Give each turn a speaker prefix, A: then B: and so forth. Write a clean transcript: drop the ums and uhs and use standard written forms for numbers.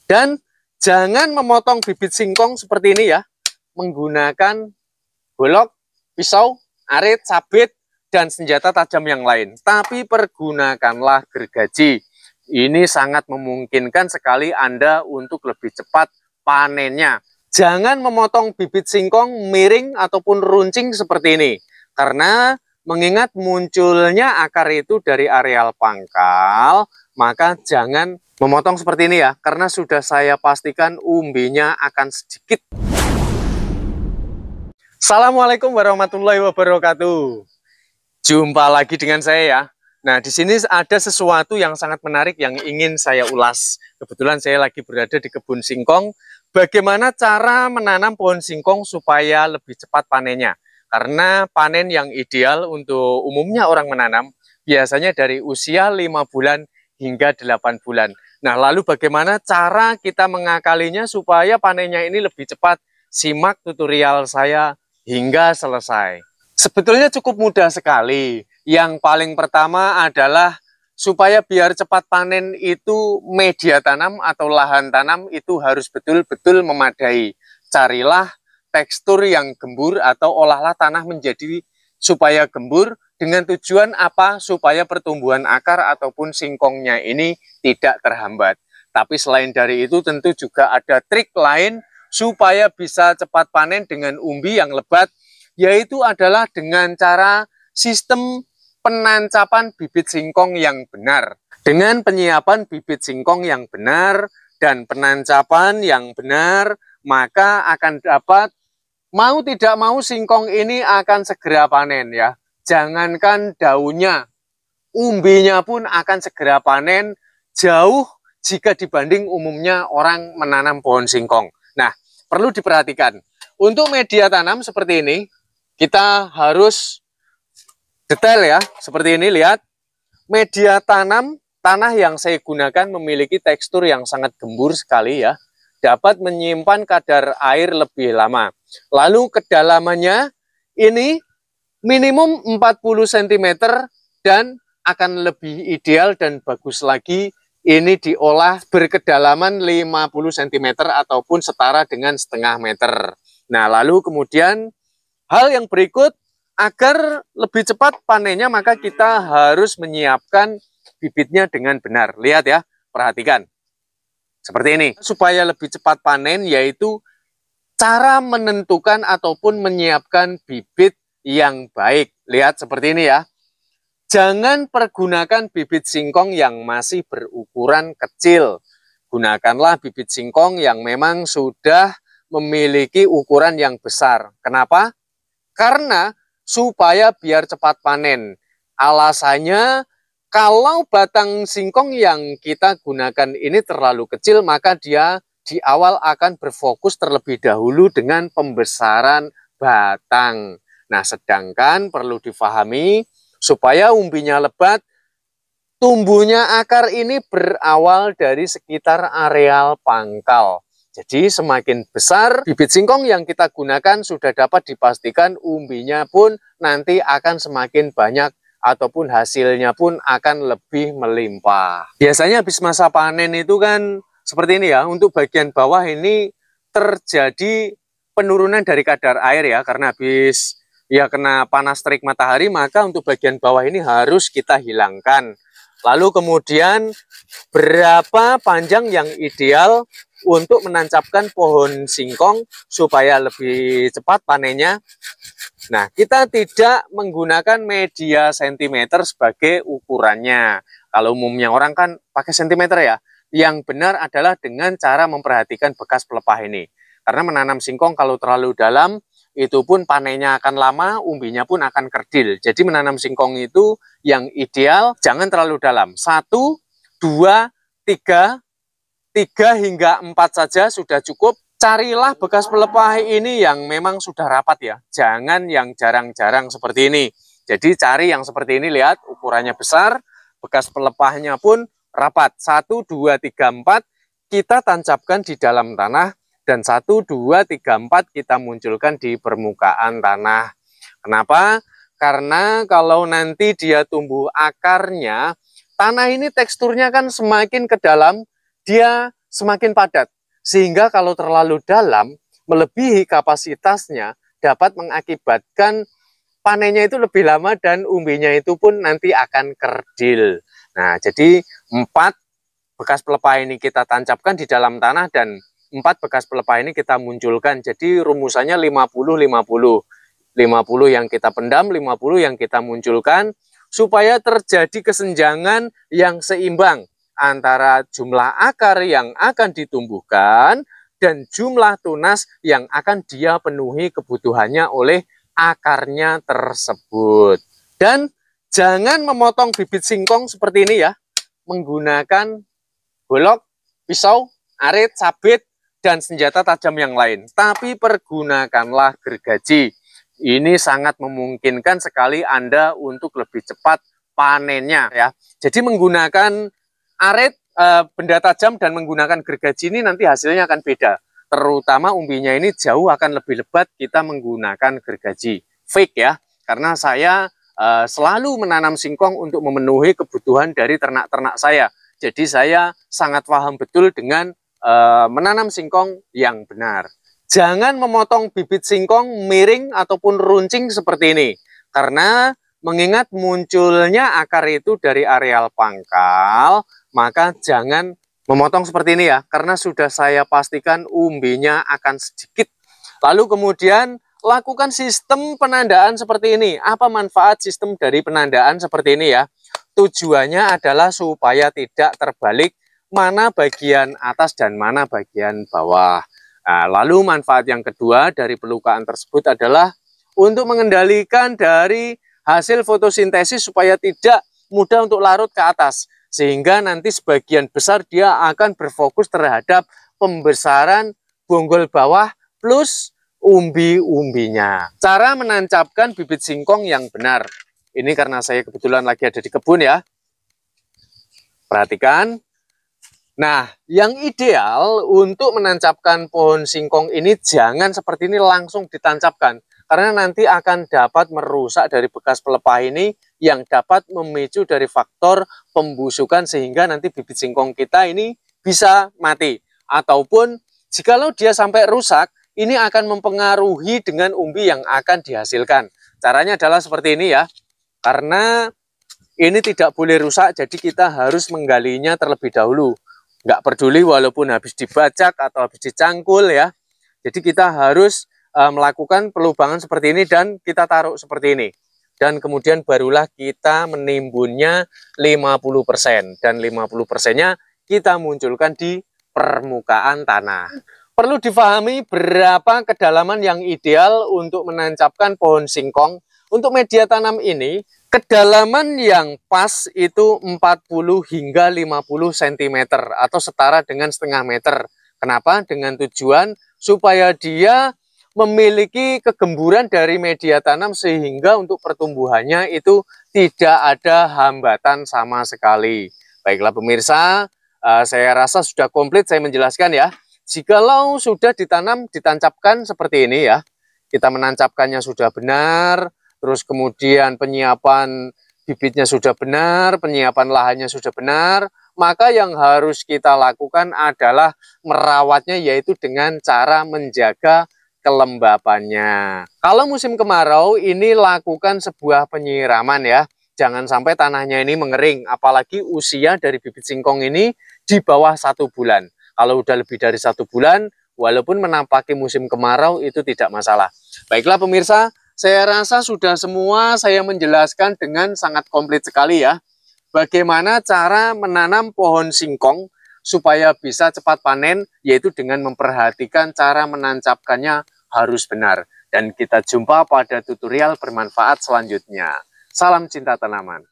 A: Dan jangan memotong bibit singkong seperti ini ya, menggunakan golok, pisau, arit, sabit, dan senjata tajam yang lain. Tapi pergunakanlah gergaji. Ini sangat memungkinkan sekali Anda untuk lebih cepat panennya. Jangan memotong bibit singkong miring ataupun runcing seperti ini. Karena mengingat munculnya akar itu dari areal pangkal, maka jangan memotong seperti ini ya, karena sudah saya pastikan umbinya akan sedikit. Assalamualaikum warahmatullahi wabarakatuh. Jumpa lagi dengan saya ya. Nah, di sini ada sesuatu yang sangat menarik yang ingin saya ulas. Kebetulan saya lagi berada di kebun singkong. Bagaimana cara menanam pohon singkong supaya lebih cepat panennya? Karena panen yang ideal untuk umumnya orang menanam biasanya dari usia 5 bulan hingga 8 bulan. Nah, lalu bagaimana cara kita mengakalinya supaya panennya ini lebih cepat? Simak tutorial saya hingga selesai. Sebetulnya cukup mudah sekali. Yang paling pertama adalah supaya biar cepat panen itu media tanam atau lahan tanam itu harus betul-betul memadai. Carilah tekstur yang gembur atau olahlah tanah menjadi supaya gembur dengan tujuan apa? Supaya pertumbuhan akar ataupun singkongnya ini tidak terhambat. Tapi selain dari itu tentu juga ada trik lain supaya bisa cepat panen dengan umbi yang lebat, yaitu adalah dengan cara sistem penancapan bibit singkong yang benar. Dengan penyiapan bibit singkong yang benar dan penancapan yang benar, maka akan dapat, mau tidak mau singkong ini akan segera panen ya. Jangankan daunnya, umbinya pun akan segera panen jauh jika dibanding umumnya orang menanam pohon singkong. Nah, perlu diperhatikan, untuk media tanam seperti ini, kita harus detail ya, seperti ini, lihat. Media tanam, tanah yang saya gunakan memiliki tekstur yang sangat gembur sekali ya. Dapat menyimpan kadar air lebih lama. Lalu kedalamannya ini minimum 40 cm dan akan lebih ideal dan bagus lagi ini diolah berkedalaman 50 cm ataupun setara dengan setengah meter. Nah, lalu kemudian hal yang berikut, agar lebih cepat panennya maka kita harus menyiapkan bibitnya dengan benar. Lihat ya, perhatikan. Seperti ini. Supaya lebih cepat panen yaitu cara menentukan ataupun menyiapkan bibit yang baik. Lihat seperti ini ya. Jangan pergunakan bibit singkong yang masih berukuran kecil. Gunakanlah bibit singkong yang memang sudah memiliki ukuran yang besar. Kenapa? Karena supaya biar cepat panen. Alasannya, kalau batang singkong yang kita gunakan ini terlalu kecil, maka dia di awal akan berfokus terlebih dahulu dengan pembesaran batang. Nah, sedangkan perlu difahami, supaya umbinya lebat, tumbuhnya akar ini berawal dari sekitar areal pangkal. Jadi semakin besar bibit singkong yang kita gunakan, sudah dapat dipastikan umbinya pun nanti akan semakin banyak ataupun hasilnya pun akan lebih melimpah. Biasanya habis masa panen itu kan seperti ini ya, untuk bagian bawah ini terjadi penurunan dari kadar air ya, karena habis ya kena panas terik matahari, maka untuk bagian bawah ini harus kita hilangkan. Lalu kemudian berapa panjang yang ideal untuk menancapkan pohon singkong supaya lebih cepat panennya? Nah, kita tidak menggunakan media sentimeter sebagai ukurannya. Kalau umumnya orang kan pakai sentimeter ya. Yang benar adalah dengan cara memperhatikan bekas pelepah ini. Karena menanam singkong kalau terlalu dalam, itu pun panennya akan lama, umbinya pun akan kerdil. Jadi menanam singkong itu yang ideal jangan terlalu dalam. 1, 2, 3 hingga 4 saja sudah cukup. Carilah bekas pelepah ini yang memang sudah rapat ya. Jangan yang jarang-jarang seperti ini. Jadi cari yang seperti ini, lihat ukurannya besar, bekas pelepahnya pun rapat. 1, 2, 3, 4 kita tancapkan di dalam tanah. Dan 1, 2, 3, 4 kita munculkan di permukaan tanah. Kenapa? Karena kalau nanti dia tumbuh akarnya, tanah ini teksturnya kan semakin ke dalam, dia semakin padat. Sehingga kalau terlalu dalam, melebihi kapasitasnya, dapat mengakibatkan panennya itu lebih lama dan umbinya itu pun nanti akan kerdil. Nah, jadi 4 bekas pelepah ini kita tancapkan di dalam tanah dan 4 bekas pelepah ini kita munculkan. Jadi rumusannya 50-50. 50 yang kita pendam, 50 yang kita munculkan, supaya terjadi kesenjangan yang seimbang antara jumlah akar yang akan ditumbuhkan dan jumlah tunas yang akan dia penuhi kebutuhannya oleh akarnya tersebut. Dan jangan memotong bibit singkong seperti ini ya, menggunakan golok, pisau, arit, sabit, dan senjata tajam yang lain. Tapi pergunakanlah gergaji. Ini sangat memungkinkan sekali Anda untuk lebih cepat panennya ya. Jadi menggunakan arit, benda tajam dan menggunakan gergaji ini nanti hasilnya akan beda. Terutama umbinya ini jauh akan lebih lebat kita menggunakan gergaji. Fake ya, karena saya selalu menanam singkong untuk memenuhi kebutuhan dari ternak-ternak saya. Jadi saya sangat paham betul dengan menanam singkong yang benar. Jangan memotong bibit singkong miring ataupun runcing seperti ini. Karena mengingat munculnya akar itu dari areal pangkal, maka jangan memotong seperti ini ya. Karena sudah saya pastikan umbinya akan sedikit. Lalu kemudian lakukan sistem penandaan seperti ini. Apa manfaat sistem dari penandaan seperti ini ya? Tujuannya adalah supaya tidak terbalik mana bagian atas dan mana bagian bawah. Nah, lalu manfaat yang kedua dari pelukaan tersebut adalah untuk mengendalikan dari hasil fotosintesis supaya tidak mudah untuk larut ke atas. Sehingga nanti sebagian besar dia akan berfokus terhadap pembesaran bonggol bawah plus umbi-umbinya. Cara menancapkan bibit singkong yang benar. Ini karena saya kebetulan lagi ada di kebun ya. Perhatikan. Nah, yang ideal untuk menancapkan pohon singkong ini jangan seperti ini langsung ditancapkan. Karena nanti akan dapat merusak dari bekas pelepah ini yang dapat memicu dari faktor pembusukan sehingga nanti bibit singkong kita ini bisa mati. Ataupun jikalau dia sampai rusak, ini akan mempengaruhi dengan umbi yang akan dihasilkan. Caranya adalah seperti ini ya. Karena ini tidak boleh rusak, jadi kita harus menggalinya terlebih dahulu. Nggak peduli walaupun habis dibajak atau habis dicangkul ya. Jadi kita harus melakukan pelubangan seperti ini dan kita taruh seperti ini. Dan kemudian barulah kita menimbunnya 50%. Dan 50%-nya kita munculkan di permukaan tanah. Perlu difahami berapa kedalaman yang ideal untuk menancapkan pohon singkong. Untuk media tanam ini, kedalaman yang pas itu 40 hingga 50 cm atau setara dengan setengah meter. Kenapa? Dengan tujuan supaya dia memiliki kegemburan dari media tanam sehingga untuk pertumbuhannya itu tidak ada hambatan sama sekali. Baiklah pemirsa, saya rasa sudah komplit saya menjelaskan ya. Jikalau sudah ditancapkan seperti ini ya, kita menancapkannya sudah benar, terus kemudian penyiapan bibitnya sudah benar, penyiapan lahannya sudah benar, maka yang harus kita lakukan adalah merawatnya yaitu dengan cara menjaga kelembapannya. Kalau musim kemarau ini lakukan sebuah penyiraman ya, jangan sampai tanahnya ini mengering, apalagi usia dari bibit singkong ini di bawah 1 bulan. Kalau udah lebih dari 1 bulan, walaupun menampaki musim kemarau itu tidak masalah. Baiklah pemirsa, saya rasa sudah semua saya menjelaskan dengan sangat komplit sekali ya. Bagaimana cara menanam pohon singkong supaya bisa cepat panen, yaitu dengan memperhatikan cara menancapkannya harus benar. Dan kita jumpa pada tutorial bermanfaat selanjutnya. Salam cinta tanaman.